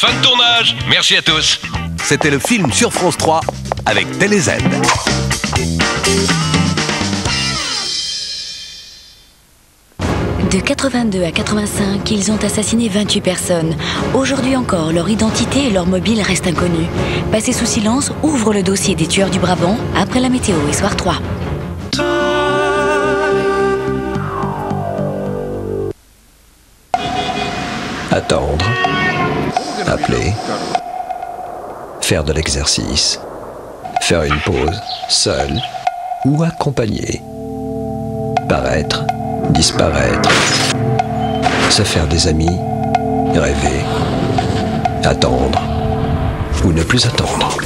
Fin de tournage. Merci à tous. C'était le film sur France 3 avec TéléZ. De 82 à 85, ils ont assassiné 28 personnes. Aujourd'hui encore, leur identité et leur mobile restent inconnus. Passé sous silence, ouvre le dossier des tueurs du Brabant après la météo et Soir 3. Attendre, appeler, faire de l'exercice, faire une pause, seul ou accompagné, paraître, disparaître, se faire des amis, rêver, attendre ou ne plus attendre.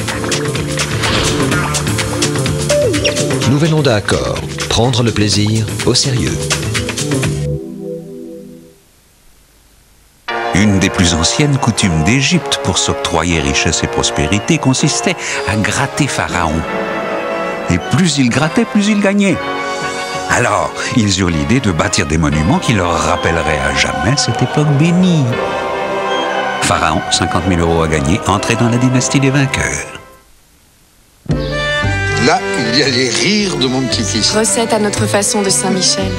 Nouvel Honda Accord, prendre le plaisir au sérieux. Une des plus anciennes coutumes d'Égypte pour s'octroyer richesse et prospérité consistait à gratter Pharaon. Et plus ils grattaient, plus ils gagnaient. Alors, ils eurent l'idée de bâtir des monuments qui leur rappelleraient à jamais cette époque bénie. Pharaon, 50 000 € à gagner, entrait dans la dynastie des vainqueurs. Là, il y a les rires de mon petit-fils. Recette à notre façon de Saint-Michel.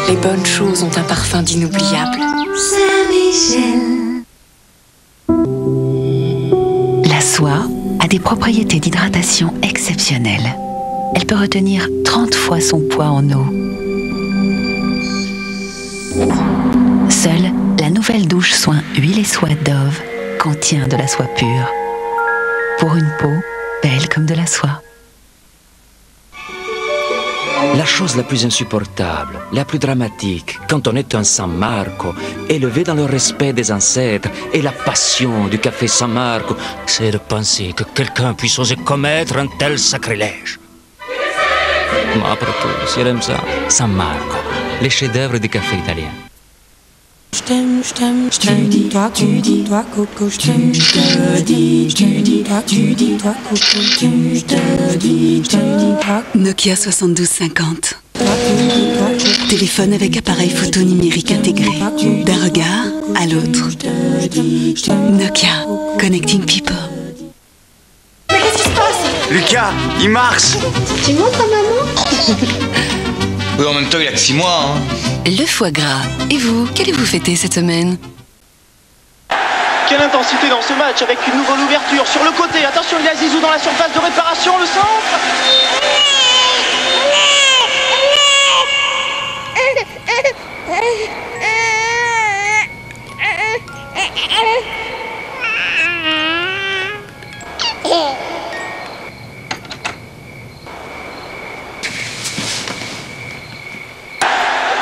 Les bonnes choses ont un parfum d'inoubliable. Saint-Michel. La soie a des propriétés d'hydratation exceptionnelles. Elle peut retenir 30 fois son poids en eau. Seule la nouvelle douche soin huile et soie Dove contient de la soie pure. Pour une peau belle comme de la soie. La chose la plus insupportable, la plus dramatique, quand on est un San Marco, élevé dans le respect des ancêtres et la passion du café San Marco, c'est de penser que quelqu'un puisse oser commettre un tel sacrilège. Mais après tout, si elle aime ça, San Marco, les chefs-d'œuvre du café italien. Nokia 7250. Téléphone avec appareil photo numérique intégré. D'un regard à l'autre. Nokia, connecting people. Mais qu'est-ce qui se passe? Lucas, il marche. Tu montres à maman? Oui, en même temps, il a que 6 mois, hein. Le foie gras. Et vous, qu'allez-vous fêter cette semaine? Quelle intensité dans ce match avec une nouvelle ouverture sur le côté. Attention, il y a Zizou dans la surface de réparation, le centre.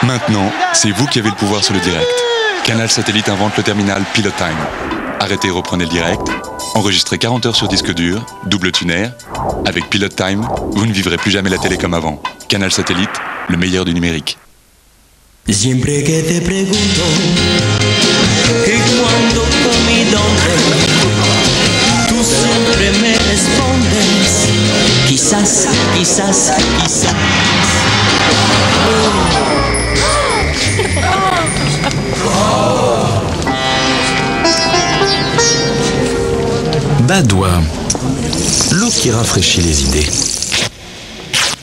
Maintenant, c'est vous qui avez le pouvoir sur le direct. Canal Satellite invente le terminal Pilot Time. Arrêtez et reprenez le direct. Enregistrez 40 heures sur disque dur, double tuner. Avec Pilot Time, vous ne vivrez plus jamais la télé comme avant. Canal Satellite, le meilleur du numérique. Siempre que te pregunto que cuando con mi dónde tú siempre me respondes quizás, quizás, quizás. Badois, l'eau qui rafraîchit les idées.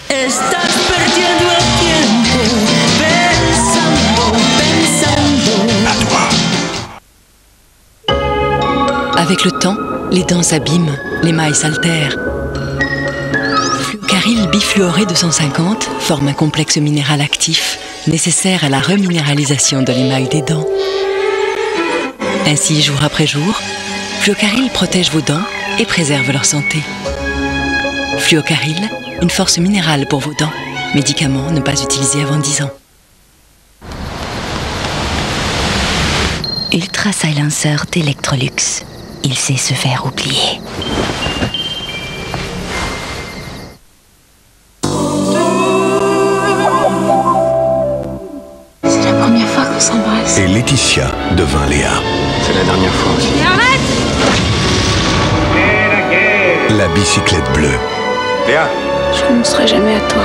Estás perdiendo el tiempo pensando, pensando. Avec le temps, les dents s'abîment, l'émail s'altère. Fluocaryl bifluoré 250 forme un complexe minéral actif nécessaire à la reminéralisation de l'émail des dents. Ainsi, jour après jour, Fluocaryl protège vos dents et préserve leur santé. Fluocaryl, une force minérale pour vos dents. Médicament ne pas utilisé avant 10 ans. Ultra Silencer d'Electrolux. Il sait se faire oublier. C'est la première fois qu'on s'embrasse. Et Laetitia devint Léa. C'est la dernière fois aussi. La bicyclette bleue. Léa, Je renoncerai jamais à toi.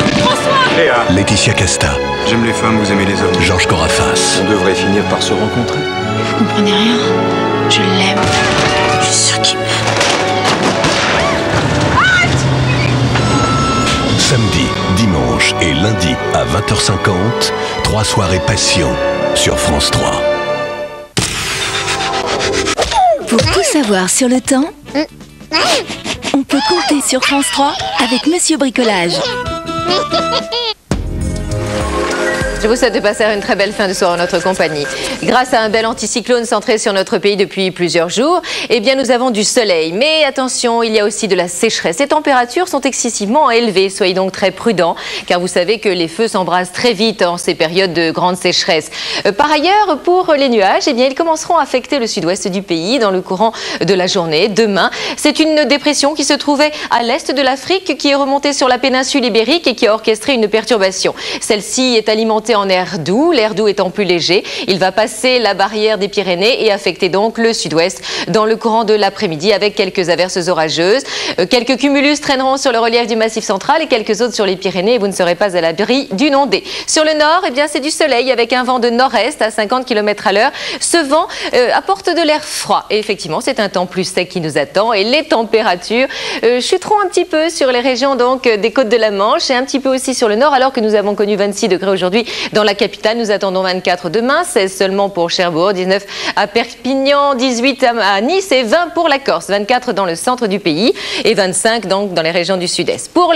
Léa. Laetitia Casta. J'aime les femmes, vous aimez les hommes. Georges Corafas. On devrait finir par se rencontrer. Vous comprenez rien. Je l'aime. Je suis sûre qu'il m'aime. Samedi, dimanche et lundi à 20h50, 3 soirées passion sur France 3. Pour tout savoir sur le temps, on peut compter sur France 3 avec Monsieur Bricolage. Je vous souhaite de passer une très belle fin de soirée en notre compagnie. Grâce à un bel anticyclone centré sur notre pays depuis plusieurs jours, eh bien nous avons du soleil. Mais attention, il y a aussi de la sécheresse. Les températures sont excessivement élevées. Soyez donc très prudents, car vous savez que les feux s'embrasent très vite en ces périodes de grande sécheresse. Par ailleurs, pour les nuages, eh bien ils commenceront à affecter le sud-ouest du pays dans le courant de la journée. Demain, c'est une dépression qui se trouvait à l'est de l'Afrique, qui est remontée sur la péninsule ibérique et qui a orchestré une perturbation. Celle-ci est alimentée en air doux, l'air doux étant plus léger. Il va passer la barrière des Pyrénées et affecter donc le sud-ouest dans le courant de l'après-midi avec quelques averses orageuses. Quelques cumulus traîneront sur le relief du Massif central et quelques autres sur les Pyrénées et vous ne serez pas à l'abri d'une ondée. Sur le nord, eh bien, c'est du soleil avec un vent de nord-est à 50 km à l'heure. Ce vent apporte de l'air froid et effectivement, c'est un temps plus sec qui nous attend et les températures chuteront un petit peu sur les régions donc des côtes de la Manche et un petit peu aussi sur le nord alors que nous avons connu 26 degrés aujourd'hui dans la capitale. Nous attendons 24 demain, 16 seulement pour Cherbourg, 19 à Perpignan, 18 à Nice et 20 pour la Corse, 24 dans le centre du pays et 25 donc dans les régions du sud-est. Pour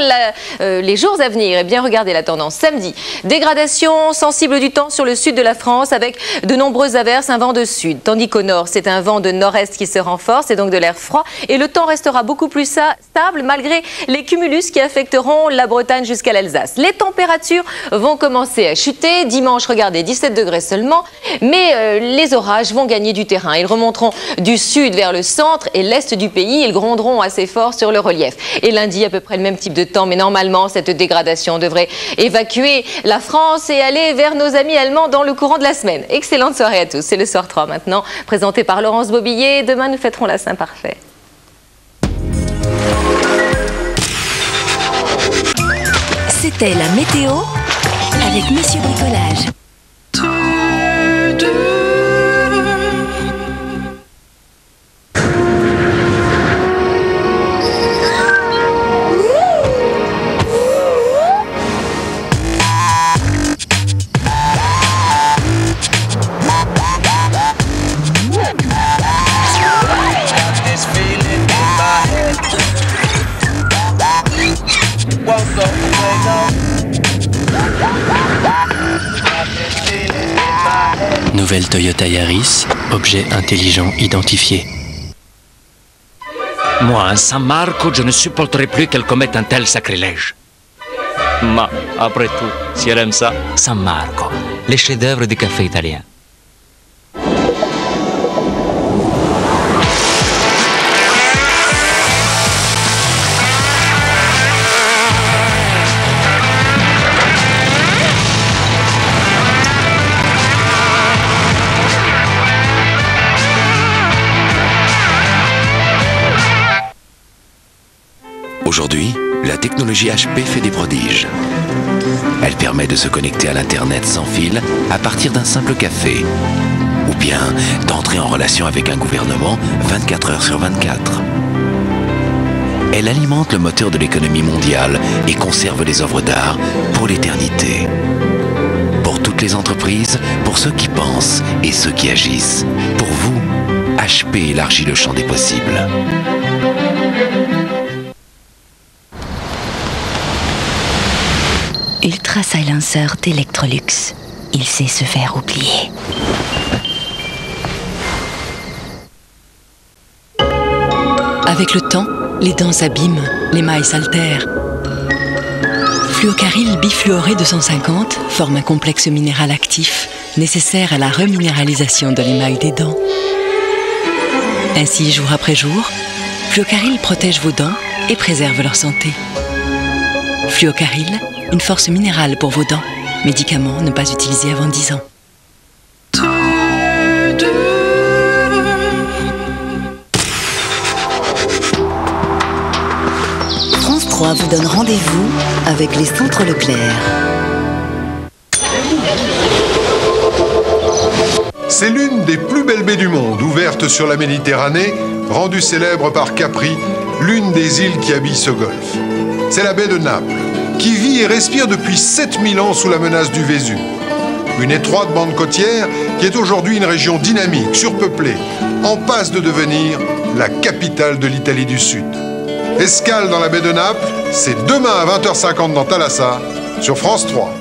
les jours à venir, eh bien regardez la tendance. Samedi, dégradation sensible du temps sur le sud de la France avec de nombreuses averses, un vent de sud. Tandis qu'au nord, c'est un vent de nord-est qui se renforce et donc de l'air froid et le temps restera beaucoup plus stable malgré les cumulus qui affecteront la Bretagne jusqu'à l'Alsace. Les températures vont commencer à chuter. Dimanche, regardez, 17 degrés seulement, mais les orages vont gagner du terrain. Ils remonteront du sud vers le centre et l'est du pays. Ils gronderont assez fort sur le relief. Et lundi, à peu près le même type de temps, mais normalement, cette dégradation devrait évacuer la France et aller vers nos amis allemands dans le courant de la semaine. Excellente soirée à tous. C'est le Soir 3 maintenant, présenté par Laurence Bobillet. Demain, nous fêterons la Saint-Parfait. C'était la météo avec Monsieur Bricolage. Nouvelle Toyota Yaris, objet intelligent identifié. Moi, un San Marco, je ne supporterai plus qu'elle commette un tel sacrilège. Ma, après tout, si elle aime ça. San Marco, les chefs-d'œuvre du café italien. Aujourd'hui, la technologie HP fait des prodiges. Elle permet de se connecter à l'Internet sans fil à partir d'un simple café. Ou bien d'entrer en relation avec un gouvernement 24 heures sur 24. Elle alimente le moteur de l'économie mondiale et conserve les œuvres d'art pour l'éternité. Pour toutes les entreprises, pour ceux qui pensent et ceux qui agissent. Pour vous, HP élargit le champ des possibles. Ultra Silencer d'Electrolux. Il sait se faire oublier. Avec le temps, les dents s'abîment, les mailles s'altèrent. Fluocaryl bifluoré 250 forme un complexe minéral actif nécessaire à la reminéralisation de l'émail des dents. Ainsi, jour après jour, Fluocaryl protège vos dents et préserve leur santé. Fluocaryl, une force minérale pour vos dents. Médicament ne pas utilisé avant 10 ans. France 3 vous donne rendez-vous avec les centres Leclerc. C'est l'une des plus belles baies du monde, ouverte sur la Méditerranée, rendue célèbre par Capri, l'une des îles qui habille ce golfe. C'est la baie de Naples, qui vit et respire depuis 7000 ans sous la menace du Vésuve. Une étroite bande côtière qui est aujourd'hui une région dynamique, surpeuplée, en passe de devenir la capitale de l'Italie du Sud. Escale dans la baie de Naples, c'est demain à 20h50 dans Thalassa, sur France 3.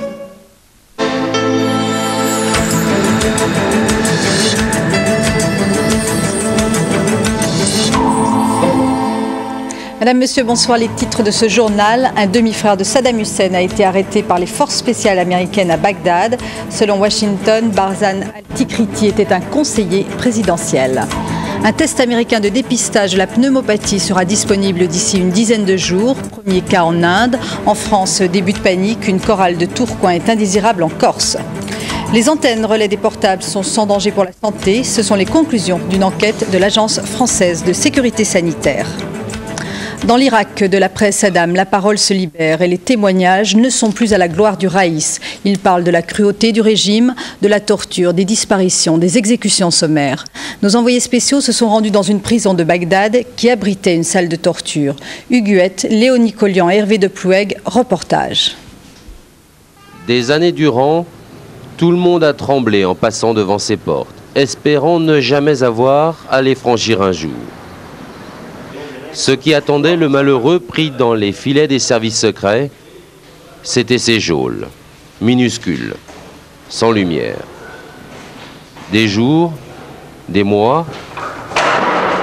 Madame, Monsieur, bonsoir. Les titres de ce journal. Un demi-frère de Saddam Hussein a été arrêté par les forces spéciales américaines à Bagdad. Selon Washington, Barzan Al-Tikriti était un conseiller présidentiel. Un test américain de dépistage de la pneumopathie sera disponible d'ici une dizaine de jours. Premier cas en Inde. En France, début de panique. Une chorale de Tourcoing est indésirable en Corse. Les antennes relais des portables sont sans danger pour la santé. Ce sont les conclusions d'une enquête de l'Agence française de sécurité sanitaire. Dans l'Irak de la presse Saddam, la parole se libère et les témoignages ne sont plus à la gloire du Raïs. Ils parlent de la cruauté du régime, de la torture, des disparitions, des exécutions sommaires. Nos envoyés spéciaux se sont rendus dans une prison de Bagdad qui abritait une salle de torture. Huguette, Léonie Collian et Hervé de Ploueg, reportage. Des années durant, tout le monde a tremblé en passant devant ses portes, espérant ne jamais avoir à les franchir un jour. Ce qui attendait le malheureux pris dans les filets des services secrets, c'était ces geôles, minuscules, sans lumière. Des jours, des mois,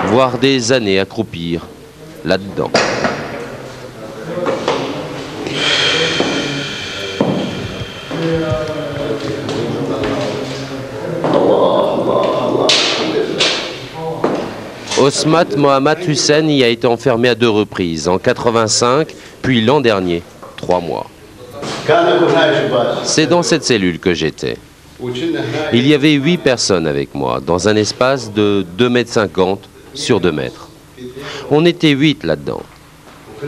voire des années à croupir là-dedans. Osmat Mohammad Hussein y a été enfermé à 2 reprises, en 85, puis l'an dernier, 3 mois. C'est dans cette cellule que j'étais. Il y avait 8 personnes avec moi, dans un espace de 2,50 m sur 2 mètres. On était 8 là-dedans.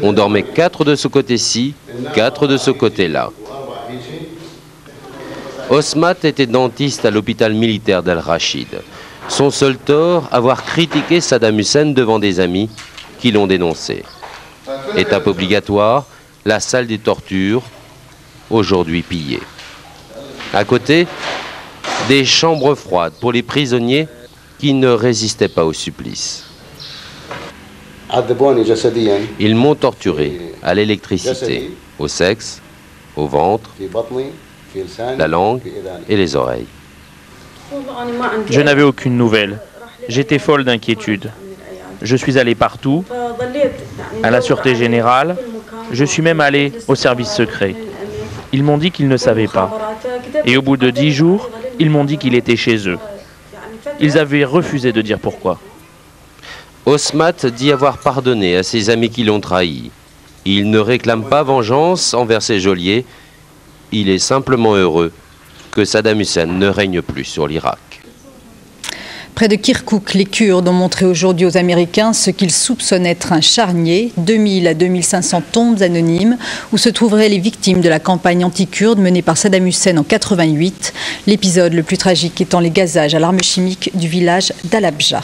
On dormait 4 de ce côté-ci, 4 de ce côté-là. Osmat était dentiste à l'hôpital militaire d'Al-Rachid. Son seul tort, avoir critiqué Saddam Hussein devant des amis qui l'ont dénoncé. Étape obligatoire, la salle des tortures, aujourd'hui pillée. À côté, des chambres froides pour les prisonniers qui ne résistaient pas au supplice. Ils m'ont torturé à l'électricité, au sexe, au ventre, la langue et les oreilles. Je n'avais aucune nouvelle. J'étais folle d'inquiétude. Je suis allé partout, à la Sûreté Générale. Je suis même allé au service secret. Ils m'ont dit qu'ils ne savaient pas. Et au bout de 10 jours, ils m'ont dit qu'il était chez eux. Ils avaient refusé de dire pourquoi. Osmat dit avoir pardonné à ses amis qui l'ont trahi. Il ne réclame pas vengeance envers ses geôliers. Il est simplement heureux que Saddam Hussein ne règne plus sur l'Irak. Près de Kirkouk, les Kurdes ont montré aujourd'hui aux Américains ce qu'ils soupçonnent être un charnier, 2000 à 2500 tombes anonymes, où se trouveraient les victimes de la campagne anti-kurde menée par Saddam Hussein en 88, l'épisode le plus tragique étant les gazages à l'arme chimique du village d'Al-Abja.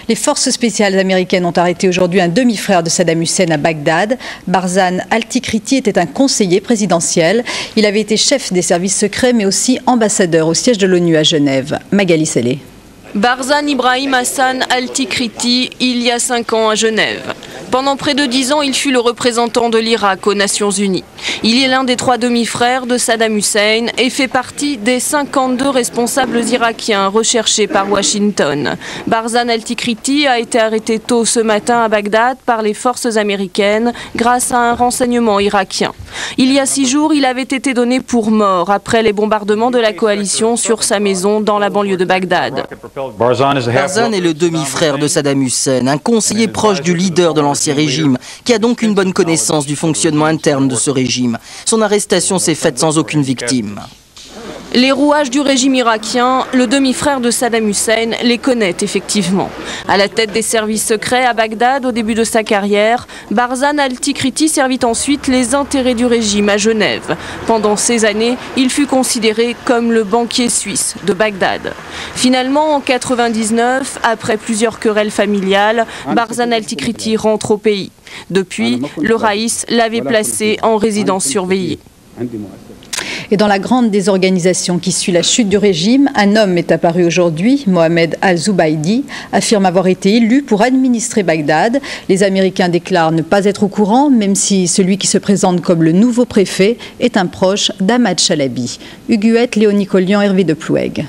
Les forces spéciales américaines ont arrêté aujourd'hui un demi-frère de Saddam Hussein à Bagdad. Barzan Al-Tikriti était un conseiller présidentiel. Il avait été chef des services secrets, mais aussi ambassadeur au siège de l'ONU à Genève. Magali Sellé. Barzan Ibrahim Hassan Al-Tikriti, il y a 5 ans à Genève. Pendant près de 10 ans, il fut le représentant de l'Irak aux Nations Unies. Il est l'un des 3 demi-frères de Saddam Hussein et fait partie des 52 responsables irakiens recherchés par Washington. Barzan Al-Tikriti a été arrêté tôt ce matin à Bagdad par les forces américaines grâce à un renseignement irakien. Il y a 6 jours, il avait été donné pour mort après les bombardements de la coalition sur sa maison dans la banlieue de Bagdad. Barzan est le demi-frère de Saddam Hussein, un conseiller proche du leader de l'ancien régime, qui a donc une bonne connaissance du fonctionnement interne de ce régime. Son arrestation s'est faite sans aucune victime. Les rouages du régime irakien, le demi-frère de Saddam Hussein les connaît effectivement. À la tête des services secrets à Bagdad au début de sa carrière, Barzan Al-Tikriti servit ensuite les intérêts du régime à Genève. Pendant ces années, il fut considéré comme le banquier suisse de Bagdad. Finalement, en 1999, après plusieurs querelles familiales, Barzan Al-Tikriti rentre au pays. Depuis, le Raïs l'avait placé en résidence surveillée. Et dans la grande désorganisation qui suit la chute du régime, un homme est apparu aujourd'hui. Mohamed Al-Zubaydi affirme avoir été élu pour administrer Bagdad. Les Américains déclarent ne pas être au courant, même si celui qui se présente comme le nouveau préfet est un proche d'Ahmad Chalabi. Huguette, Léonie Collian, Hervé de Ploueg.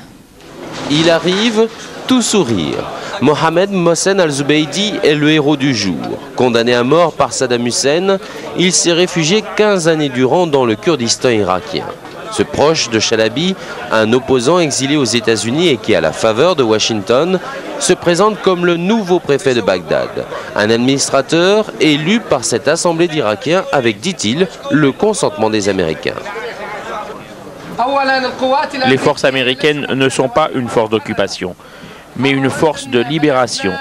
Il arrive, tout sourire. Mohamed Mohsen Al-Zubaydi est le héros du jour. Condamné à mort par Saddam Hussein, il s'est réfugié 15 années durant dans le Kurdistan irakien. Ce proche de Chalabi, un opposant exilé aux États-Unis et qui, à la faveur de Washington, se présente comme le nouveau préfet de Bagdad. Un administrateur élu par cette assemblée d'Irakiens avec, dit-il, le consentement des Américains. Les forces américaines ne sont pas une force d'occupation, mais une force de libération.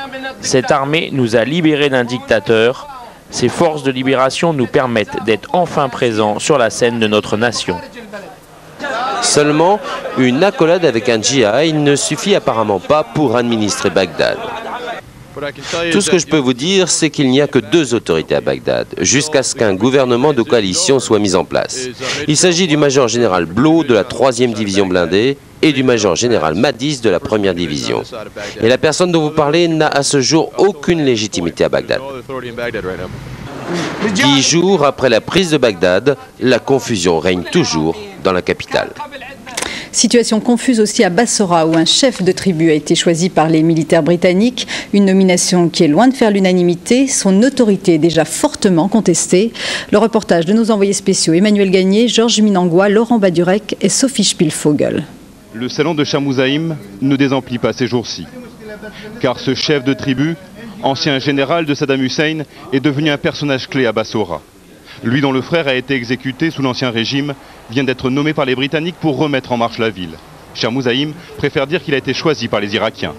Cette armée nous a libérés d'un dictateur. Ces forces de libération nous permettent d'être enfin présents sur la scène de notre nation. Seulement, une accolade avec un GI ne suffit apparemment pas pour administrer Bagdad. Tout ce que je peux vous dire, c'est qu'il n'y a que 2 autorités à Bagdad, jusqu'à ce qu'un gouvernement de coalition soit mis en place. Il s'agit du major général Blow de la 3e division blindée et du major général Madis de la 1re division. Et la personne dont vous parlez n'a à ce jour aucune légitimité à Bagdad. 10 jours après la prise de Bagdad, la confusion règne toujours dans la capitale. Situation confuse aussi à Bassora, où un chef de tribu a été choisi par les militaires britanniques. Une nomination qui est loin de faire l'unanimité. Son autorité est déjà fortement contestée. Le reportage de nos envoyés spéciaux Emmanuel Gagné, Georges Minangua, Laurent Badurek et Sophie Spielvogel. Le salon de Chamouzaïm ne désemplit pas ces jours-ci. Car ce chef de tribu, ancien général de Saddam Hussein, est devenu un personnage clé à Bassora. Lui dont le frère a été exécuté sous l'Ancien Régime vient d'être nommé par les Britanniques pour remettre en marche la ville. Chamouzaïm préfère dire qu'il a été choisi par les Irakiens.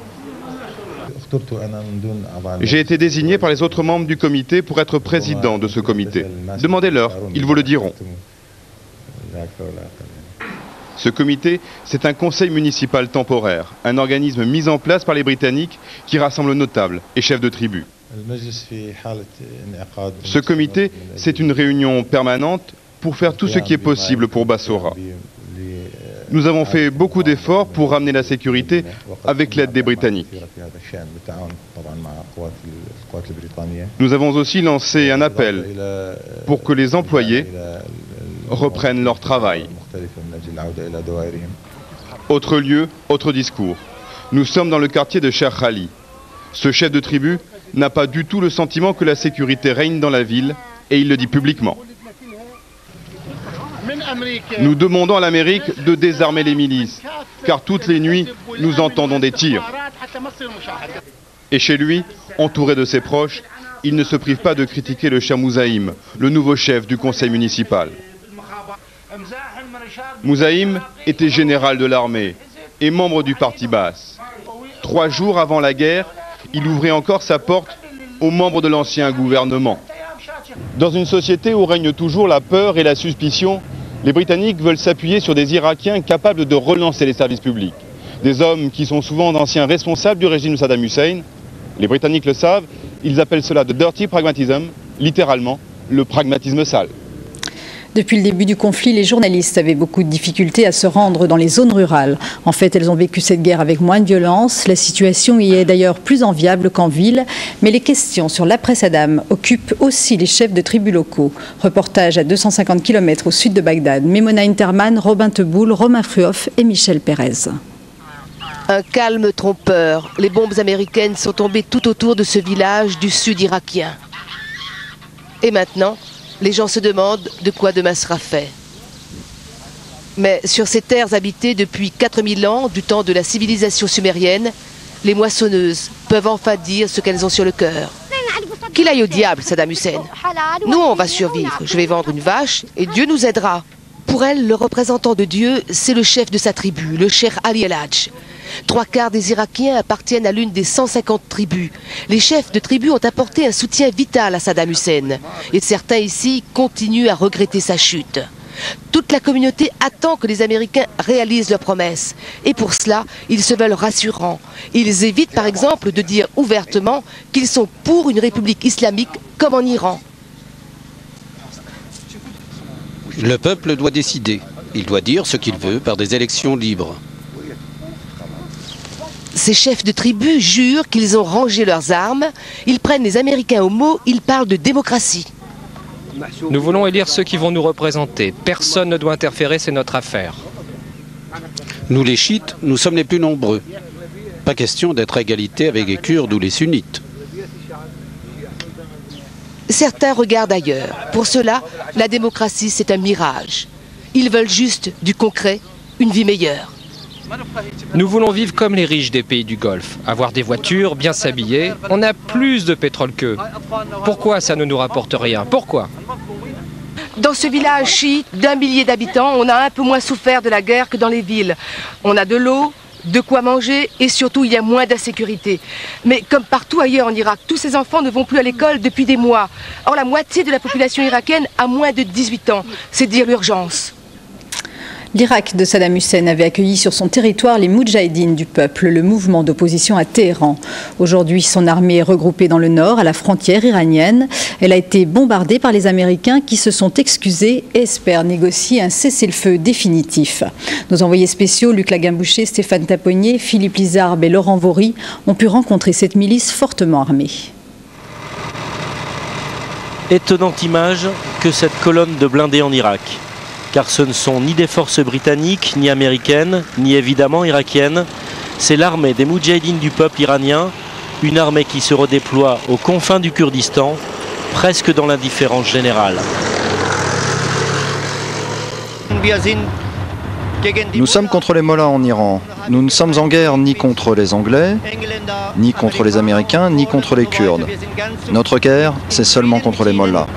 J'ai été désigné par les autres membres du comité pour être président de ce comité. Demandez-leur, ils vous le diront. Ce comité, c'est un conseil municipal temporaire, un organisme mis en place par les Britanniques qui rassemble notables et chefs de tribus. Ce comité, c'est une réunion permanente pour faire tout ce qui est possible pour Bassora. Nous avons fait beaucoup d'efforts pour ramener la sécurité avec l'aide des Britanniques. Nous avons aussi lancé un appel pour que les employés reprennent leur travail. Autre lieu, autre discours. Nous sommes dans le quartier de Cheikh Khali. Ce chef de tribu n'a pas du tout le sentiment que la sécurité règne dans la ville et il le dit publiquement. Nous demandons à l'Amérique de désarmer les milices, car toutes les nuits, nous entendons des tirs. Et chez lui, entouré de ses proches, il ne se prive pas de critiquer le Shah Mouzaïm, le nouveau chef du conseil municipal. Mouzaïm était général de l'armée et membre du parti Baas. 3 jours avant la guerre, il ouvrait encore sa porte aux membres de l'ancien gouvernement. Dans une société où règne toujours la peur et la suspicion, les Britanniques veulent s'appuyer sur des Irakiens capables de relancer les services publics. Des hommes qui sont souvent d'anciens responsables du régime de Saddam Hussein. Les Britanniques le savent, ils appellent cela de dirty pragmatism, littéralement le pragmatisme sale. Depuis le début du conflit, les journalistes avaient beaucoup de difficultés à se rendre dans les zones rurales. En fait, elles ont vécu cette guerre avec moins de violence. La situation y est d'ailleurs plus enviable qu'en ville. Mais les questions sur l'après-Saddam occupent aussi les chefs de tribus locaux. Reportage à 250 km au sud de Bagdad. Memona Interman, Robin Teboul, Romain Fruoff et Michel Pérez. Un calme trompeur. Les bombes américaines sont tombées tout autour de ce village du sud irakien. Et maintenant, les gens se demandent de quoi demain sera fait. Mais sur ces terres habitées depuis 4000 ans, du temps de la civilisation sumérienne, les moissonneuses peuvent enfin dire ce qu'elles ont sur le cœur. Qu'il aille au diable, Saddam Hussein. Nous, on va survivre. Je vais vendre une vache et Dieu nous aidera. Pour elle, le représentant de Dieu, c'est le chef de sa tribu, le Cheikh Ali El-Hadj. 3/4 des Irakiens appartiennent à l'une des 150 tribus. Les chefs de tribus ont apporté un soutien vital à Saddam Hussein. Et certains ici continuent à regretter sa chute. Toute la communauté attend que les Américains réalisent leurs promesses. Et pour cela, ils se veulent rassurants. Ils évitent par exemple de dire ouvertement qu'ils sont pour une république islamique comme en Iran. Le peuple doit décider. Il doit dire ce qu'il veut par des élections libres. Ces chefs de tribu jurent qu'ils ont rangé leurs armes. Ils prennent les Américains au mot, ils parlent de démocratie. Nous voulons élire ceux qui vont nous représenter. Personne ne doit interférer, c'est notre affaire. Nous les chiites, nous sommes les plus nombreux. Pas question d'être à égalité avec les Kurdes ou les sunnites. Certains regardent ailleurs. Pour cela, la démocratie, c'est un mirage. Ils veulent juste du concret, une vie meilleure. Nous voulons vivre comme les riches des pays du Golfe, avoir des voitures, bien s'habiller. On a plus de pétrole qu'eux. Pourquoi ça ne nous rapporte rien? Pourquoi? Dans ce village chiite d'1 millier d'habitants, on a un peu moins souffert de la guerre que dans les villes. On a de l'eau, de quoi manger et surtout il y a moins d'insécurité. Mais comme partout ailleurs en Irak, tous ces enfants ne vont plus à l'école depuis des mois. Or la moitié de la population irakienne a moins de 18 ans. C'est dire l'urgence. L'Irak de Saddam Hussein avait accueilli sur son territoire les Moudjahidines du peuple, le mouvement d'opposition à Téhéran. Aujourd'hui, son armée est regroupée dans le nord, à la frontière iranienne. Elle a été bombardée par les Américains qui se sont excusés et espèrent négocier un cessez-le-feu définitif. Nos envoyés spéciaux, Luc Laguimboucher, Stéphane Taponnier, Philippe Lizarbe et Laurent Vaury, ont pu rencontrer cette milice fortement armée. Étonnante image que cette colonne de blindés en Irak. Car ce ne sont ni des forces britanniques, ni américaines, ni évidemment irakiennes. C'est l'armée des Moudjahidines du peuple iranien, une armée qui se redéploie aux confins du Kurdistan, presque dans l'indifférence générale. Nous sommes contre les mollahs en Iran. Nous ne sommes en guerre ni contre les Anglais, ni contre les Américains, ni contre les Kurdes. Notre guerre, c'est seulement contre les mollahs.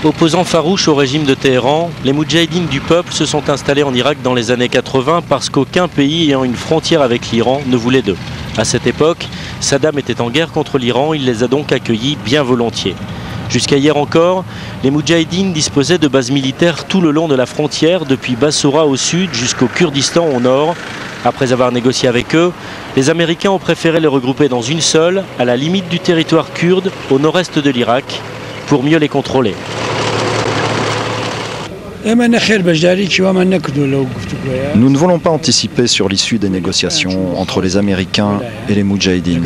Opposants farouches au régime de Téhéran, les Moudjahidines du peuple se sont installés en Irak dans les années 80 parce qu'aucun pays ayant une frontière avec l'Iran ne voulait d'eux. À cette époque, Saddam était en guerre contre l'Iran, il les a donc accueillis bien volontiers. Jusqu'à hier encore, les Moudjahidines disposaient de bases militaires tout le long de la frontière, depuis Bassorah au sud jusqu'au Kurdistan au nord. Après avoir négocié avec eux, les Américains ont préféré les regrouper dans une seule, à la limite du territoire kurde, au nord-est de l'Irak, pour mieux les contrôler. Nous ne voulons pas anticiper sur l'issue des négociations entre les Américains et les Moudjahidines.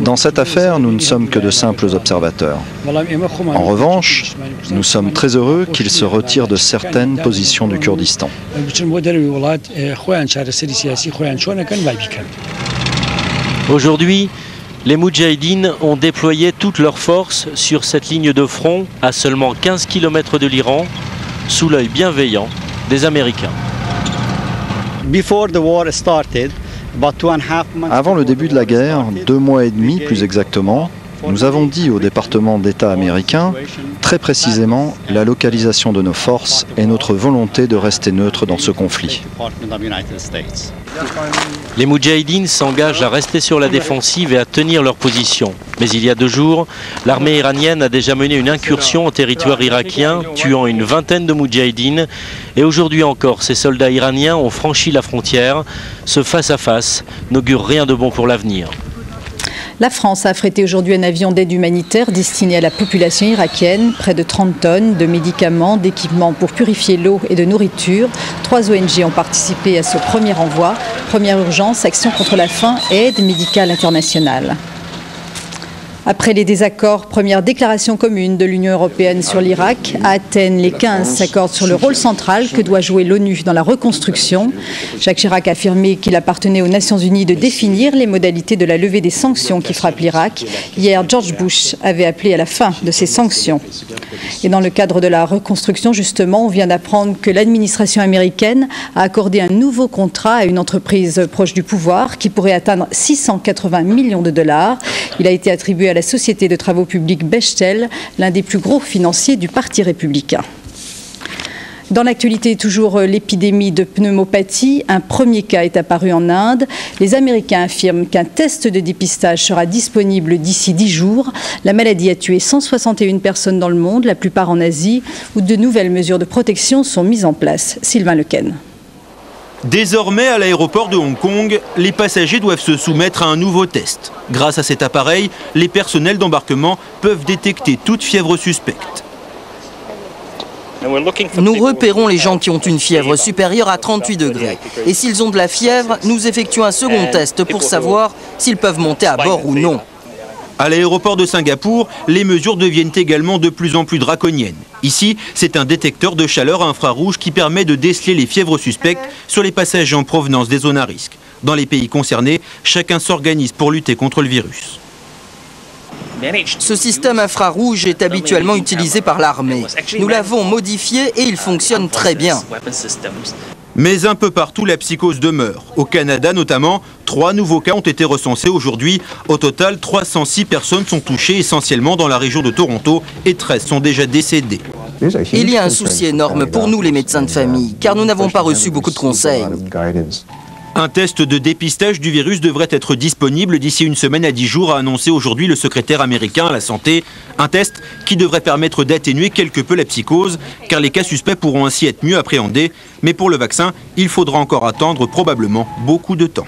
Dans cette affaire, nous ne sommes que de simples observateurs. En revanche, nous sommes très heureux qu'ils se retirent de certaines positions du Kurdistan. Aujourd'hui, les Moudjahidines ont déployé toutes leurs forces sur cette ligne de front à seulement 15 km de l'Iran, sous l'œil bienveillant des Américains. Avant le début de la guerre, 2 mois et demi plus exactement, nous avons dit au département d'État américain, très précisément, la localisation de nos forces et notre volonté de rester neutre dans ce conflit. Les Moudjahidines s'engagent à rester sur la défensive et à tenir leur position. Mais il y a 2 jours, l'armée iranienne a déjà mené une incursion au territoire irakien, tuant une vingtaine de Moudjahidines. Et aujourd'hui encore, ces soldats iraniens ont franchi la frontière. Ce face-à-face n'augure rien de bon pour l'avenir. La France a affrété aujourd'hui un avion d'aide humanitaire destiné à la population irakienne. Près de 30 tonnes de médicaments, d'équipements pour purifier l'eau et de nourriture. 3 ONG ont participé à ce premier envoi. Première urgence, action contre la faim et aide médicale internationale. Après les désaccords, première déclaration commune de l'Union européenne sur l'Irak. À Athènes, les 15 s'accordent sur le rôle central que doit jouer l'ONU dans la reconstruction. Jacques Chirac a affirmé qu'il appartenait aux Nations Unies de définir les modalités de la levée des sanctions qui frappent l'Irak. Hier, George Bush avait appelé à la fin de ces sanctions. Et dans le cadre de la reconstruction, justement, on vient d'apprendre que l'administration américaine a accordé un nouveau contrat à une entreprise proche du pouvoir qui pourrait atteindre 680 millions de dollars. Il a été attribué à la société de travaux publics Bechtel, l'un des plus gros financiers du Parti républicain. Dans l'actualité, toujours l'épidémie de pneumopathie. Un premier cas est apparu en Inde. Les Américains affirment qu'un test de dépistage sera disponible d'ici 10 jours. La maladie a tué 161 personnes dans le monde, la plupart en Asie, où de nouvelles mesures de protection sont mises en place. Sylvain Lequen. Désormais, à l'aéroport de Hong Kong, les passagers doivent se soumettre à un nouveau test. Grâce à cet appareil, les personnels d'embarquement peuvent détecter toute fièvre suspecte. Nous repérons les gens qui ont une fièvre supérieure à 38 degrés. Et s'ils ont de la fièvre, nous effectuons un second test pour savoir s'ils peuvent monter à bord ou non. À l'aéroport de Singapour, les mesures deviennent également de plus en plus draconiennes. Ici, c'est un détecteur de chaleur infrarouge qui permet de déceler les fièvres suspectes sur les passagers en provenance des zones à risque. Dans les pays concernés, chacun s'organise pour lutter contre le virus. Ce système infrarouge est habituellement utilisé par l'armée. Nous l'avons modifié et il fonctionne très bien. Mais un peu partout, la psychose demeure. Au Canada notamment, 3 nouveaux cas ont été recensés aujourd'hui. Au total, 306 personnes sont touchées, essentiellement dans la région de Toronto, et 13 sont déjà décédées. Il y a un souci énorme pour nous les médecins de famille, car nous n'avons pas reçu beaucoup de conseils. Un test de dépistage du virus devrait être disponible d'ici une semaine à 10 jours, a annoncé aujourd'hui le secrétaire américain à la santé. Un test qui devrait permettre d'atténuer quelque peu la psychose, car les cas suspects pourront ainsi être mieux appréhendés. Mais pour le vaccin, il faudra encore attendre probablement beaucoup de temps.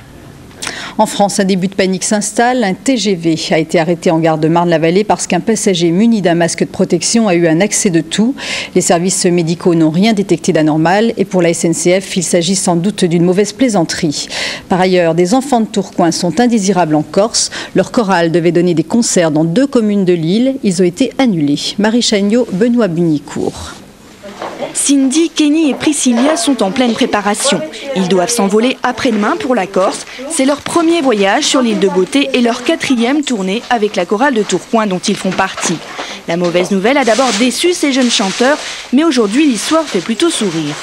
En France, un début de panique s'installe. Un TGV a été arrêté en gare de Marne-la-Vallée parce qu'un passager muni d'un masque de protection a eu un accès de toux. Les services médicaux n'ont rien détecté d'anormal et pour la SNCF, il s'agit sans doute d'une mauvaise plaisanterie. Par ailleurs, des enfants de Tourcoing sont indésirables en Corse. Leur chorale devait donner des concerts dans 2 communes de l'île. Ils ont été annulés. Marie Chagnot, Benoît Bunicourt. Cindy, Kenny et Priscilla sont en pleine préparation. Ils doivent s'envoler après-demain pour la Corse. C'est leur premier voyage sur l'île de Beauté et leur 4e tournée avec la chorale de Tourcoing dont ils font partie. La mauvaise nouvelle a d'abord déçu ces jeunes chanteurs, mais aujourd'hui l'histoire fait plutôt sourire.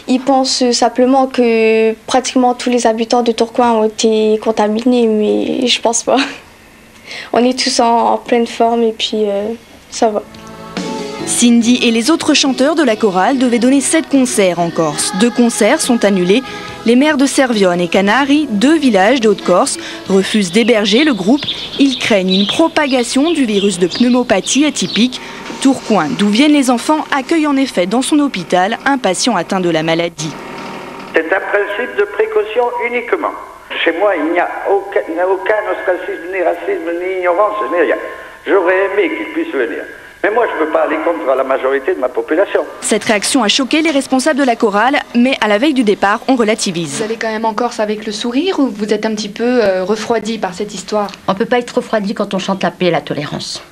Ils pensent simplement que pratiquement tous les habitants de Tourcoing ont été contaminés, mais je pense pas. On est tous en pleine forme et puis ça va. Cindy et les autres chanteurs de la chorale devaient donner 7 concerts en Corse. 2 concerts sont annulés. Les maires de Servione et Canari, 2 villages de Haute-Corse, refusent d'héberger le groupe. Ils craignent une propagation du virus de pneumopathie atypique. Tourcoing, d'où viennent les enfants, accueille en effet dans son hôpital un patient atteint de la maladie. C'est un principe de précaution uniquement. Chez moi, il n'y a aucun ostracisme, ni racisme, ni ignorance, ni rien. J'aurais aimé qu'ils puissent venir. Mais moi, je ne peux pas aller contre la majorité de ma population. Cette réaction a choqué les responsables de la chorale, mais à la veille du départ, on relativise. Vous allez quand même en Corse avec le sourire ou vous êtes un petit peu refroidi par cette histoire? On ne peut pas être refroidi quand on chante la paix et la tolérance.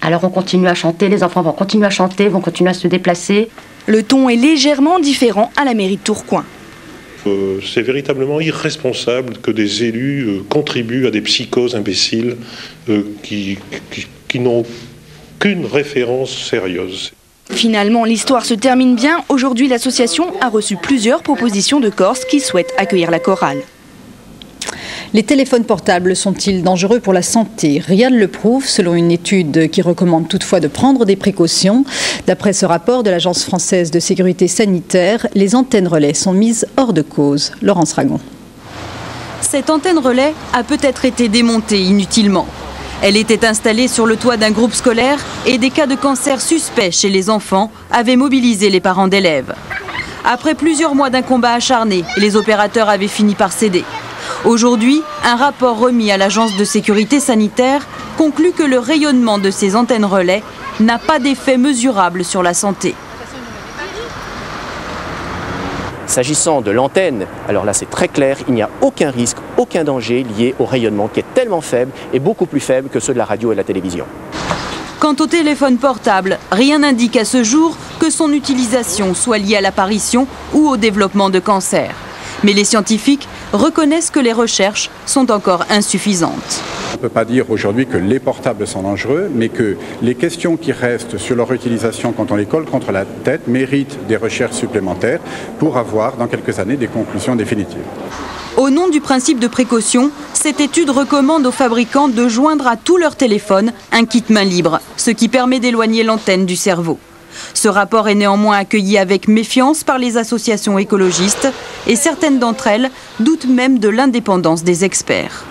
Alors on continue à chanter, les enfants vont continuer à chanter, vont continuer à se déplacer. Le ton est légèrement différent à la mairie de Tourcoing. C'est véritablement irresponsable que des élus contribuent à des psychoses imbéciles qui n'ont qu'une référence sérieuse. Finalement, l'histoire se termine bien. Aujourd'hui, l'association a reçu plusieurs propositions de Corses qui souhaitent accueillir la chorale. Les téléphones portables sont-ils dangereux pour la santé? Rien ne le prouve, selon une étude qui recommande toutefois de prendre des précautions. D'après ce rapport de l'Agence française de sécurité sanitaire, les antennes relais sont mises hors de cause. Laurence Ragon. Cette antenne relais a peut-être été démontée inutilement. Elle était installée sur le toit d'un groupe scolaire et des cas de cancer suspects chez les enfants avaient mobilisé les parents d'élèves. Après plusieurs mois d'un combat acharné, les opérateurs avaient fini par céder. Aujourd'hui, un rapport remis à l'Agence de sécurité sanitaire conclut que le rayonnement de ces antennes relais n'a pas d'effet mesurable sur la santé. S'agissant de l'antenne, alors là c'est très clair, il n'y a aucun risque, aucun danger lié au rayonnement qui est tellement faible et beaucoup plus faible que ceux de la radio et de la télévision. Quant au téléphone portable, rien n'indique à ce jour que son utilisation soit liée à l'apparition ou au développement de cancer. Mais les scientifiques reconnaissent que les recherches sont encore insuffisantes. On ne peut pas dire aujourd'hui que les portables sont dangereux, mais que les questions qui restent sur leur utilisation quand on les colle contre la tête méritent des recherches supplémentaires pour avoir dans quelques années des conclusions définitives. Au nom du principe de précaution, cette étude recommande aux fabricants de joindre à tout leur téléphone un kit main libre, ce qui permet d'éloigner l'antenne du cerveau. Ce rapport est néanmoins accueilli avec méfiance par les associations écologistes et certaines d'entre elles doutent même de l'indépendance des experts.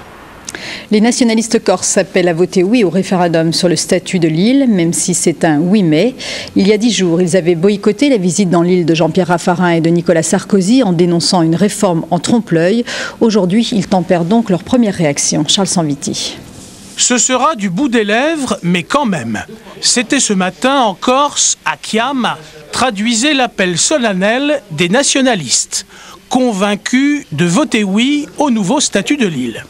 Les nationalistes corses s'appellent à voter oui au référendum sur le statut de l'île, même si c'est un oui mais. Il y a 10 jours, ils avaient boycotté la visite dans l'île de Jean-Pierre Raffarin et de Nicolas Sarkozy en dénonçant une réforme en trompe-l'œil. Aujourd'hui, ils tempèrent donc leur première réaction. Charles Sanviti. Ce sera du bout des lèvres, mais quand même. C'était ce matin en Corse, à Chiam, traduisait l'appel solennel des nationalistes, convaincus de voter oui au nouveau statut de l'île.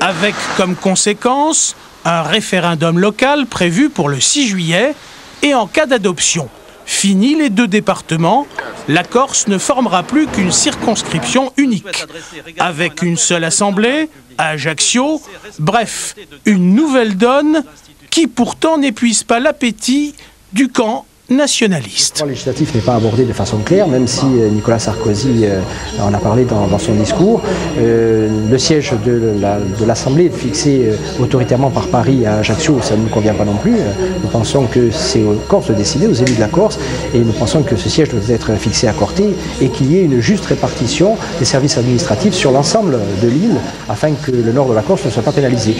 Avec comme conséquence un référendum local prévu pour le 6 juillet et en cas d'adoption. Fini les 2 départements, la Corse ne formera plus qu'une circonscription unique, avec une seule assemblée, à Ajaccio, bref, une nouvelle donne qui pourtant n'épuise pas l'appétit du camp nationaliste. Le législatif n'est pas abordé de façon claire, même si Nicolas Sarkozy en a parlé dans son discours. Le siège de l'Assemblée est fixé autoritairement par Paris à Ajaccio, ça ne nous convient pas non plus. Nous pensons que c'est aux Corses de décider, aux élus de la Corse, et nous pensons que ce siège doit être fixé à Corté et qu'il y ait une juste répartition des services administratifs sur l'ensemble de l'île, afin que le nord de la Corse ne soit pas pénalisé.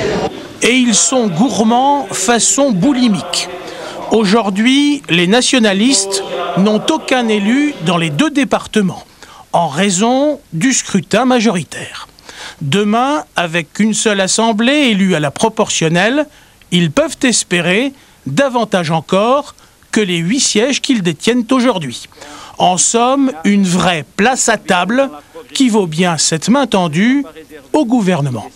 Et ils sont gourmands façon boulimique. Aujourd'hui, les nationalistes n'ont aucun élu dans les 2 départements, en raison du scrutin majoritaire. Demain, avec une seule assemblée élue à la proportionnelle, ils peuvent espérer davantage encore que les 8 sièges qu'ils détiennent aujourd'hui. En somme, une vraie place à table qui vaut bien cette main tendue au gouvernement.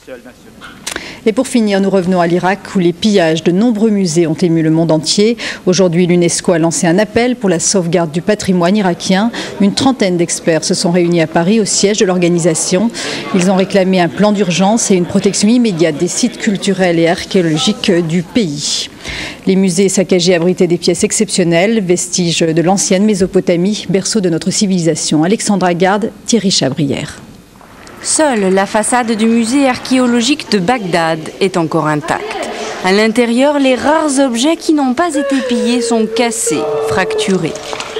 Et pour finir, nous revenons à l'Irak où les pillages de nombreux musées ont ému le monde entier. Aujourd'hui, l'UNESCO a lancé un appel pour la sauvegarde du patrimoine irakien. Une trentaine d'experts se sont réunis à Paris au siège de l'organisation. Ils ont réclamé un plan d'urgence et une protection immédiate des sites culturels et archéologiques du pays. Les musées saccagés abritaient des pièces exceptionnelles, vestiges de l'ancienne Mésopotamie, berceau de notre civilisation. Alexandra Garde, Thierry Chabrière. Seule la façade du musée archéologique de Bagdad est encore intacte. À l'intérieur, les rares objets qui n'ont pas été pillés sont cassés, fracturés.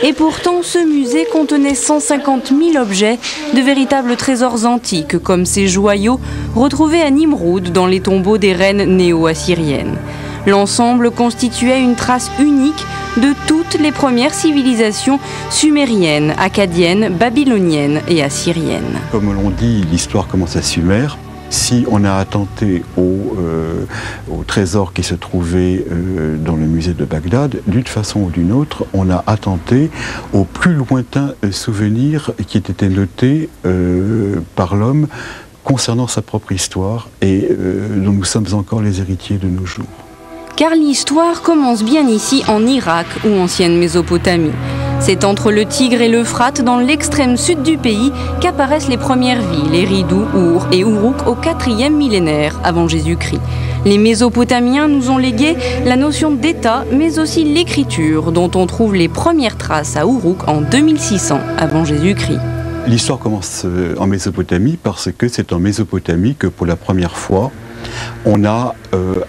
Et pourtant, ce musée contenait 150 000 objets, de véritables trésors antiques, comme ces joyaux retrouvés à Nimroud dans les tombeaux des reines néo-assyriennes. L'ensemble constituait une trace unique de toutes les premières civilisations sumériennes, akkadiennes, babyloniennes et assyriennes. Comme l'on dit, l'histoire commence à Sumer. Si on a attenté au trésor qui se trouvait dans le musée de Bagdad, d'une façon ou d'une autre, on a attenté aux plus lointains souvenirs qui étaient été notés par l'homme concernant sa propre histoire et dont nous sommes encore les héritiers de nos jours. Car l'histoire commence bien ici en Irak ou ancienne Mésopotamie. C'est entre le Tigre et l'Euphrate, dans l'extrême sud du pays, qu'apparaissent les premières villes, Eridu, Our et Uruk au 4e millénaire avant Jésus-Christ. Les Mésopotamiens nous ont légué la notion d'État, mais aussi l'écriture, dont on trouve les premières traces à Uruk en 2600 avant Jésus-Christ. L'histoire commence en Mésopotamie parce que c'est en Mésopotamie que pour la première fois, on a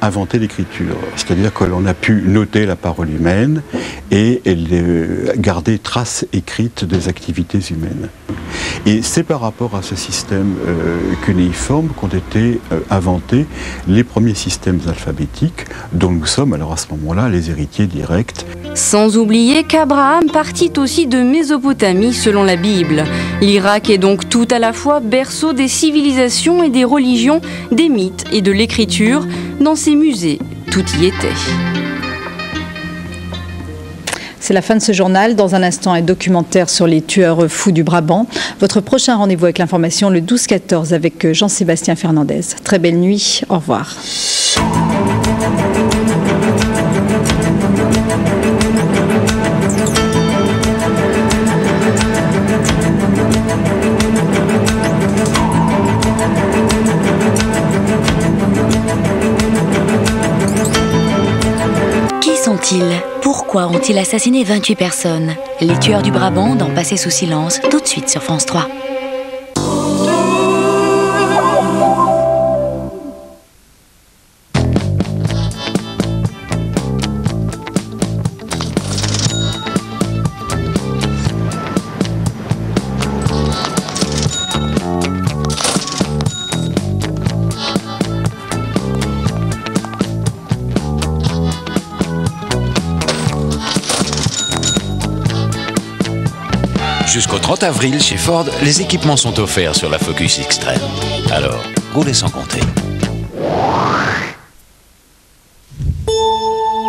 inventé l'écriture, c'est-à-dire que l'on a pu noter la parole humaine et garder trace écrite des activités humaines. Et c'est par rapport à ce système cunéiforme qu'ont été inventés les premiers systèmes alphabétiques dont nous sommes alors à ce moment-là les héritiers directs. Sans oublier qu'Abraham partit aussi de Mésopotamie selon la Bible. L'Irak est donc tout à la fois berceau des civilisations et des religions, des mythes et de l'écriture. Dans ces musées, tout y était. C'est la fin de ce journal. Dans un instant, un documentaire sur les tueurs fous du Brabant. Votre prochain rendez-vous avec l'information le 12-14 avec Jean-Sébastien Fernandez. Très belle nuit. Au revoir. Pourquoi ont-ils assassiné 28 personnes? Les tueurs du Brabant dans Passer sous silence, tout de suite sur France 3. Jusqu'au 30 avril, chez Ford, les équipements sont offerts sur la Focus Extreme. Alors, roulez sans compter.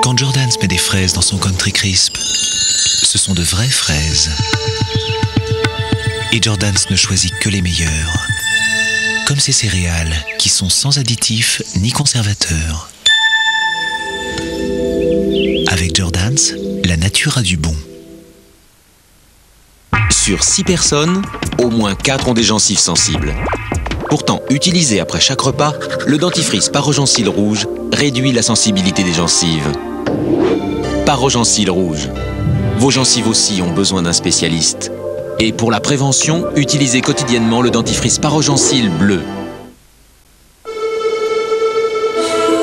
Quand Jordan met des fraises dans son Country Crisp, ce sont de vraies fraises. Et Jordan ne choisit que les meilleures. Comme ces céréales qui sont sans additifs ni conservateurs. Avec Jordan, la nature a du bon. Sur 6 personnes, au moins 4 ont des gencives sensibles. Pourtant, utilisé après chaque repas, le dentifrice Parogencil rouge réduit la sensibilité des gencives. Parogencil rouge. Vos gencives aussi ont besoin d'un spécialiste. Et pour la prévention, utilisez quotidiennement le dentifrice Parogencil bleu.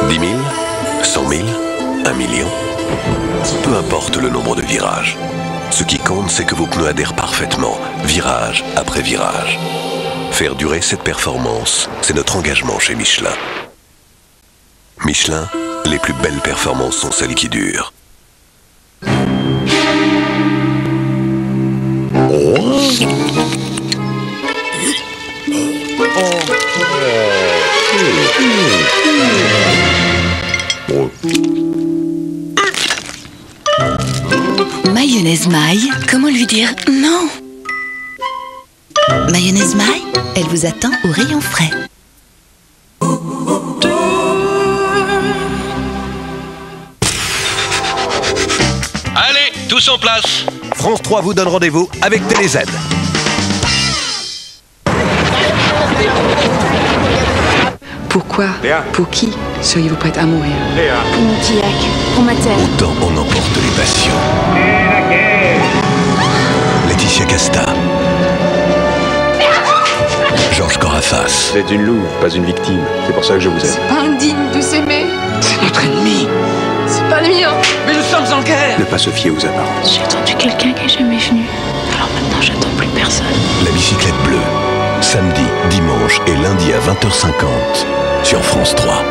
10 000, 100 000, 1 million. Peu importe le nombre de virages. Ce qui compte, c'est que vos pneus adhèrent parfaitement, virage après virage. Faire durer cette performance, c'est notre engagement chez Michelin. Michelin, les plus belles performances sont celles qui durent. Mayonnaise maille, comment lui dire non? Mayonnaise maille, elle vous attend au rayon frais. Allez, tous en place. France 3 vous donne rendez-vous avec TéléZ. Pourquoi? Pour qui seriez-vous prête à mourir? Pour mon Tillac, pour ma terre. Autant on emporte les passions. Laetitia Casta. Georges Corrafas. Vous êtes une louve, pas une victime. C'est pour ça que je vous aime. C'est pas indigne de s'aimer. C'est notre ennemi. C'est pas le mien. Mais nous sommes en guerre. Ne pas se fier aux apparences. J'ai attendu quelqu'un qui est jamais venu. Alors maintenant, j'attends plus personne. La bicyclette bleue. Samedi, dimanche et lundi à 20h50 sur France 3.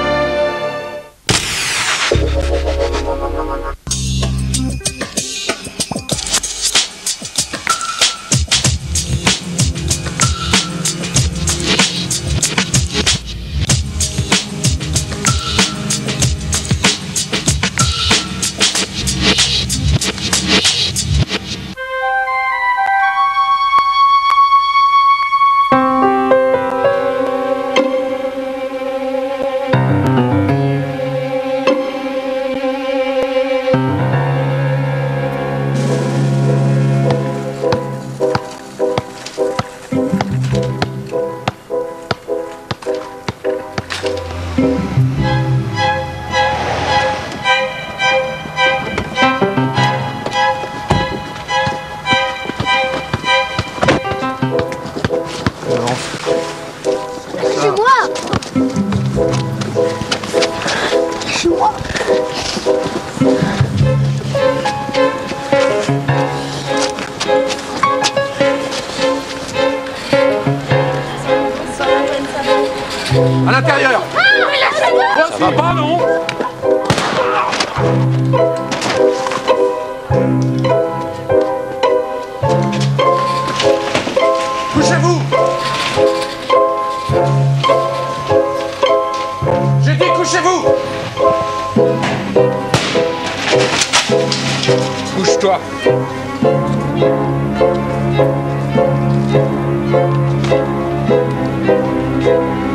À l'intérieur. Ça va pas, non? Couchez-vous. J'ai dit couchez-vous. Couche-toi.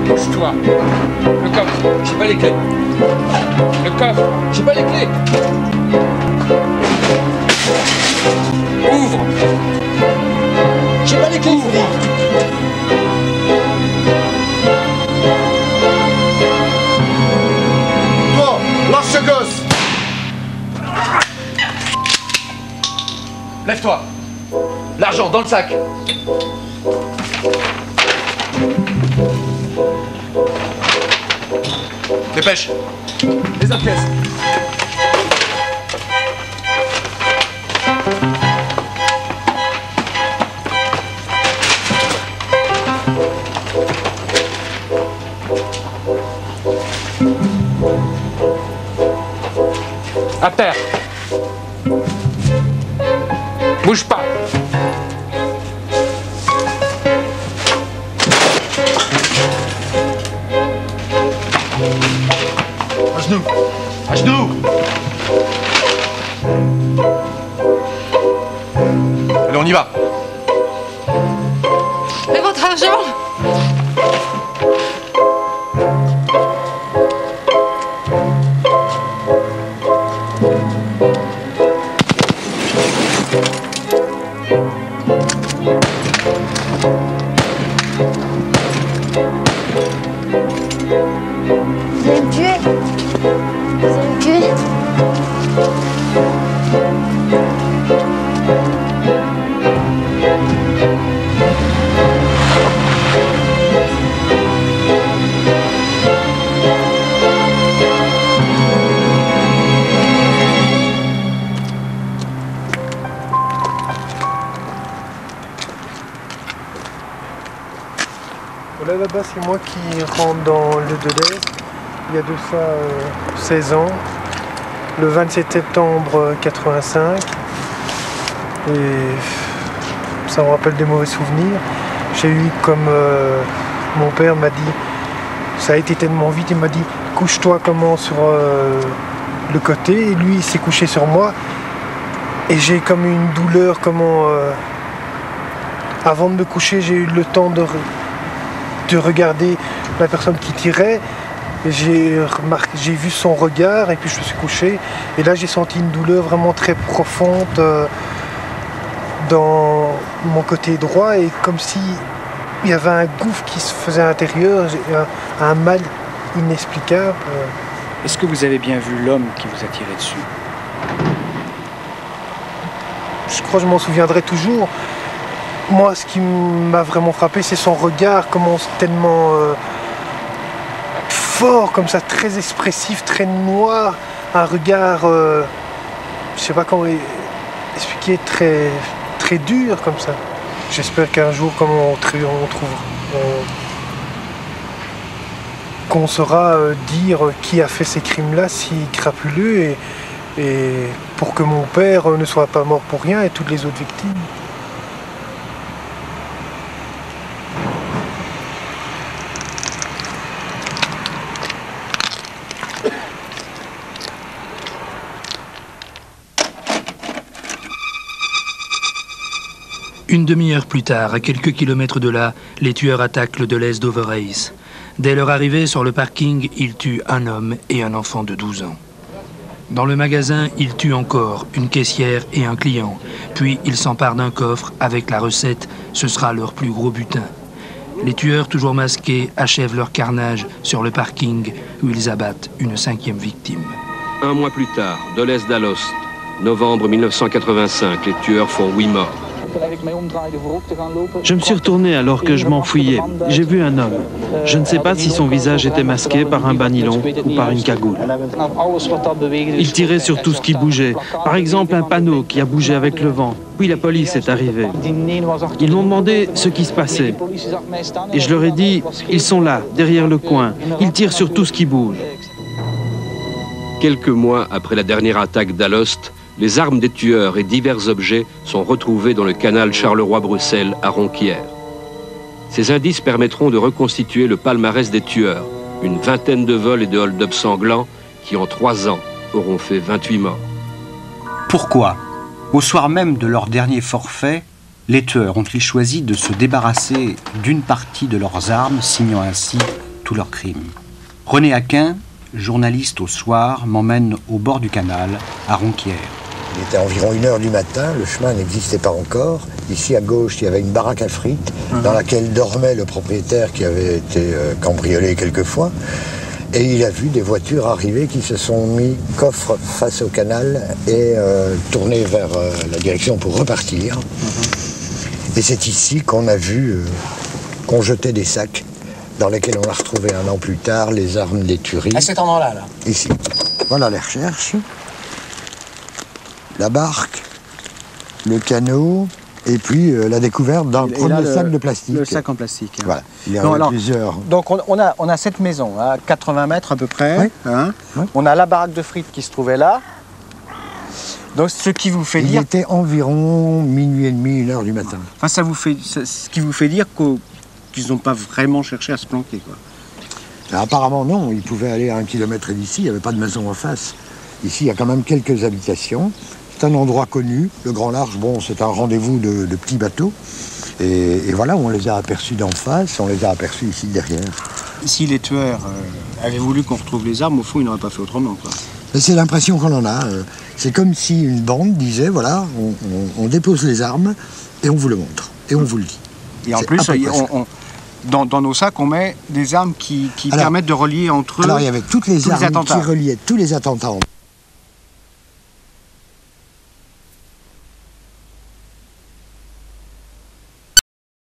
Couche-toi. Le coffre, j'ai pas les clés. Le coffre, j'ai pas les clés. Ouvre. J'ai pas les clés. Ouvre. Toi, lâche ce gosse. Lève-toi. L'argent dans le sac. Dépêche. Les autres pièces. À terre. Bouge pas. À genoux. Allez, on y va. Mais votre argent? Vous allez me tuer? Vous allez me tuer? Voilà, là-bas, c'est moi qui rentre dans le Deleuze. Il y a de ça 16 ans, le 27 septembre 85. Et ça me rappelle des mauvais souvenirs. J'ai eu comme mon père m'a dit, ça a été tellement vite, il m'a dit couche-toi comment sur le côté. Et lui, il s'est couché sur moi. Et j'ai comme une douleur, comment avant de me coucher, j'ai eu le temps de regarder la personne qui tirait. J'ai vu son regard et puis je me suis couché. Et là, j'ai senti une douleur vraiment très profonde dans mon côté droit, et comme si il y avait un gouffre qui se faisait à l'intérieur, un mal inexplicable. Est-ce que vous avez bien vu l'homme qui vous a tiré dessus? Je crois que je m'en souviendrai toujours. Moi, ce qui m'a vraiment frappé, c'est son regard, comment tellement fort, comme ça, très expressif, très noir, un regard, je sais pas comment expliquer, très dur comme ça. J'espère qu'un jour, qu'on saura dire qui a fait ces crimes-là, si crapuleux, et pour que mon père ne soit pas mort pour rien et toutes les autres victimes. Une demi-heure plus tard, à quelques kilomètres de là, les tueurs attaquent le Deleuze d'Overijse. Dès leur arrivée sur le parking, ils tuent un homme et un enfant de 12 ans. Dans le magasin, ils tuent encore une caissière et un client. Puis ils s'emparent d'un coffre avec la recette. Ce sera leur plus gros butin. Les tueurs, toujours masqués, achèvent leur carnage sur le parking où ils abattent une 5e victime. Un mois plus tard, Deleuze d'Alost, novembre 1985, les tueurs font 8 morts. Je me suis retourné alors que je m'enfuyais. J'ai vu un homme. Je ne sais pas si son visage était masqué par un banilon ou par une cagoule. Il tirait sur tout ce qui bougeait. Par exemple, un panneau qui a bougé avec le vent. Puis la police est arrivée. Ils m'ont demandé ce qui se passait. Et je leur ai dit, ils sont là, derrière le coin. Ils tirent sur tout ce qui bouge. Quelques mois après la dernière attaque d'Alost, les armes des tueurs et divers objets sont retrouvés dans le canal Charleroi-Bruxelles à Ronquières. Ces indices permettront de reconstituer le palmarès des tueurs, une vingtaine de vols et de hold-up sanglants qui, en 3 ans, auront fait 28 morts. Pourquoi, au soir même de leur dernier forfait, les tueurs ont-ils choisi de se débarrasser d'une partie de leurs armes, signant ainsi tous leurs crimes? René Aquin, journaliste au Soir, m'emmène au bord du canal, à Ronquières. Il était environ 1h du matin, le chemin n'existait pas encore. Ici à gauche, il y avait une baraque à frites dans laquelle dormait le propriétaire qui avait été cambriolé quelquefois. Et il a vu des voitures arriver qui se sont mis coffre face au canal et tourné vers la direction pour repartir. Et c'est ici qu'on a vu qu'on jetait des sacs dans lesquels on a retrouvé un an plus tard les armes des tueries. À cet endroit-là, là. Ici. Voilà les recherches. La barque, le canot, et puis la découverte d'un premier sac de plastique. Le sac en plastique. Hein. Voilà. Il y en a plusieurs. Donc on a cette maison, à 80 mètres à peu près. Oui. Hein. Oui. On a la baraque de frites qui se trouvait là. Donc ce qui vous fait dire... Il était environ minuit et demi, 1h du matin. Enfin, ce qui vous fait dire qu'ils n'ont pas vraiment cherché à se planquer, quoi. Apparemment non, ils pouvaient aller à 1 kilomètre d'ici, il n'y avait pas de maison en face. Ici, il y a quand même quelques habitations. C'est un endroit connu, le Grand Large, bon, c'est un rendez-vous de petits bateaux. Et voilà, on les a aperçus d'en face, on les a aperçus ici derrière. Si les tueurs avaient voulu qu'on retrouve les armes, au fond, ils n'auraient pas fait autrement, quoi. C'est l'impression qu'on en a. C'est comme si une bande disait, voilà, on dépose les armes et on vous le montre, et on vous le dit. Et en plus, dans nos sacs, on met des armes qui permettent de relier entre eux. Alors il y avait toutes les armes qui reliaient tous les attentats.